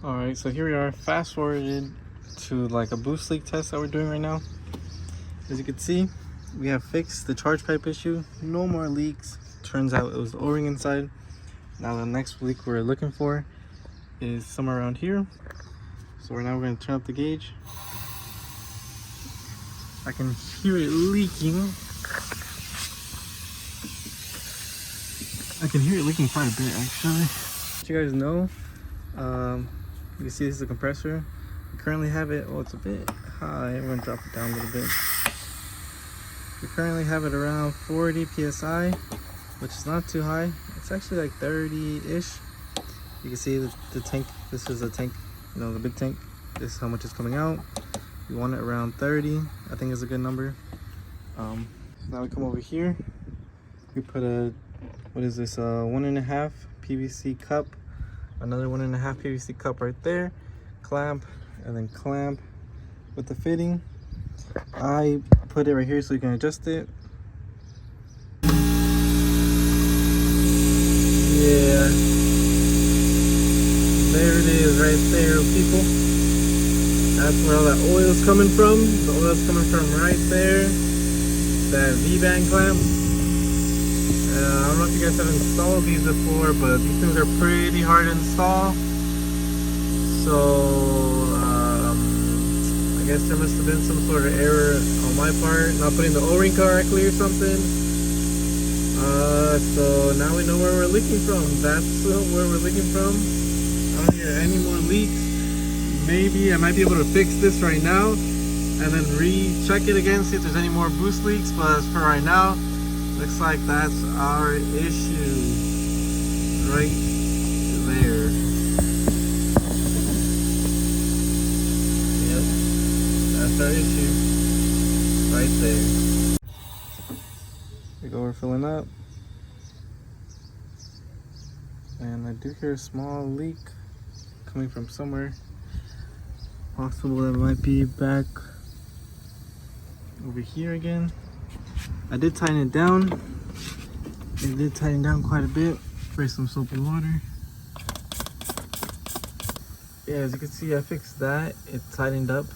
Alright, so here we are, fast forwarded to like a boost leak test that we're doing right now. As you can see, we have fixed the charge pipe issue. No more leaks. Turns out it was the O-ring inside. Now the next leak we're looking for is somewhere around here. So right now we're going to turn up the gauge. I can hear it leaking. I can hear it leaking quite a bit actually. Let you guys know, you can see this is a compressor. We currently have it, oh, it's a bit high. I'm going to drop it down a little bit. We currently have it around 40 psi, which is not too high. It's actually like 30-ish. You can see the tank. This is a tank, you know, the big tank. This is how much is coming out. We want it around 30. I think is a good number. So now we come over here. We put a, what is this? 1.5 PVC cup. Another 1.5 PVC cup right there. Clamp, and then clamp with the fitting. I put it right here so you can adjust it. Yeah, there it is right there, people. That's where all that oil is coming from. The oil is coming from right there. That V-band clamp. I don't know if you guys have installed these before, but these things are pretty hard to install. So I guess there must have been some sort of error on my part, not putting the O-ring correctly or something. So now we know where we're leaking from. That's where we're leaking from. I don't hear any more leaks. Maybe I might be able to fix this right now and then recheck it again, see if there's any more boost leaks. But as for right now, looks like that's our issue right there. Yep, that's our issue right there. We go, we're filling up. And I do hear a small leak coming from somewhere. Possible that it might be back over here again. I did tighten it down. It did tighten down quite a bit. Spray some soap and water. Yeah, as you can see, I fixed that. It tightened up.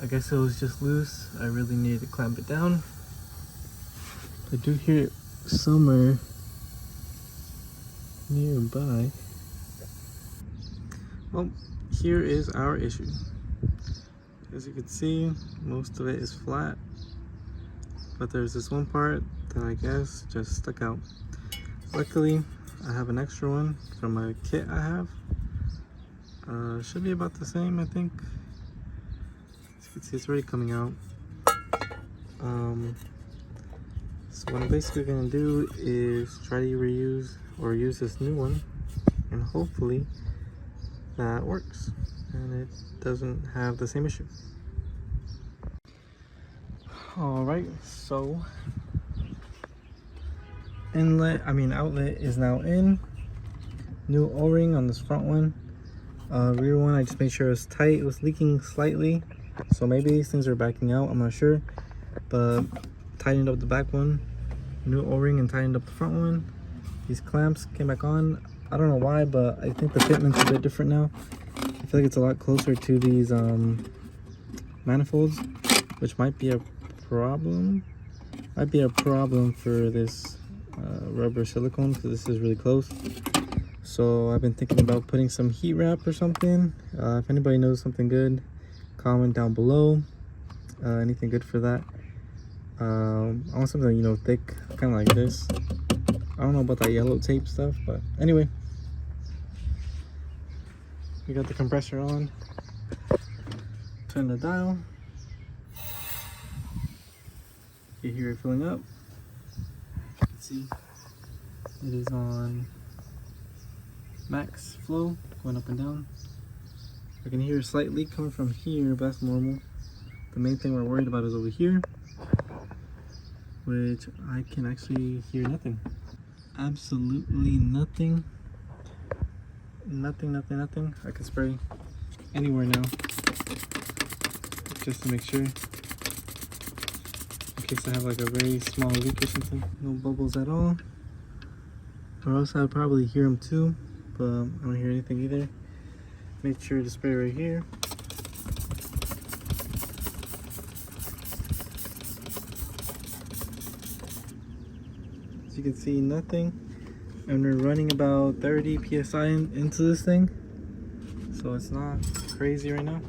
I guess it was just loose. I really needed to clamp it down. I do hear it somewhere nearby. Well, here is our issue. As you can see, most of it is flat, but there's this one part that I guess just stuck out. Luckily, I have an extra one from a kit I have. Should be about the same, I think. As you can see, it's already coming out. So what I'm basically gonna do is try to reuse or use this new one, and hopefully that works and it doesn't have the same issue. All right, so outlet is now in. New O-ring on this front one. Rear one, I just made sure it was tight. It was leaking slightly, so maybe these things are backing out, I'm not sure, but tightened up the back one. New O-ring and tightened up the front one. These clamps came back on. I don't know why, but I think the fitment's a bit different now. I feel like it's a lot closer to these manifolds, which might be a problem. Might be a problem for this rubber silicone, because this is really close. So I've been thinking about putting some heat wrap or something. If anybody knows something good, comment down below. Anything good for that? I want something, you know, thick, kind of like this. I don't know about that yellow tape stuff, but anyway. We got the compressor on. Turn the dial. You hear it filling up. Let's see. It is on max flow, going up and down. I can hear a slight leak coming from here, but that's normal. The main thing we're worried about is over here, which I can actually hear nothing. Absolutely nothing. Nothing. I can spray anywhere now, just to make sure, in case I have like a very small leak or something. No bubbles at all, or else I would probably hear them too, but I don't hear anything either. make sure to spray right here. As you can see, nothing. And we're running about 30 psi into this thing, so it's not crazy right now.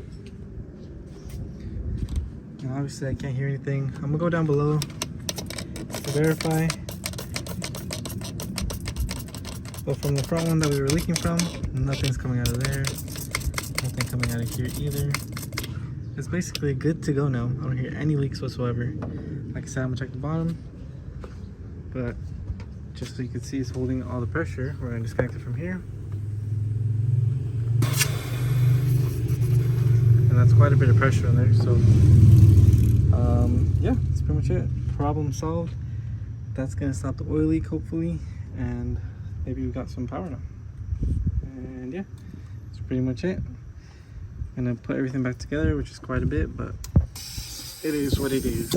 And obviously I can't hear anything. I'm gonna go down below to verify. But from the front one that we were leaking from, nothing's coming out of there. Nothing coming out of here either. It's basically good to go now. I don't hear any leaks whatsoever. Like I said, I'm gonna check the bottom. But just so you can see, it's holding all the pressure. We're gonna disconnect it from here. And that's quite a bit of pressure in there, so yeah, that's pretty much it. Problem solved. That's gonna stop the oil leak, hopefully, and maybe we got some power now. And yeah, that's pretty much it. I'm gonna put everything back together, which is quite a bit, but it is what it is.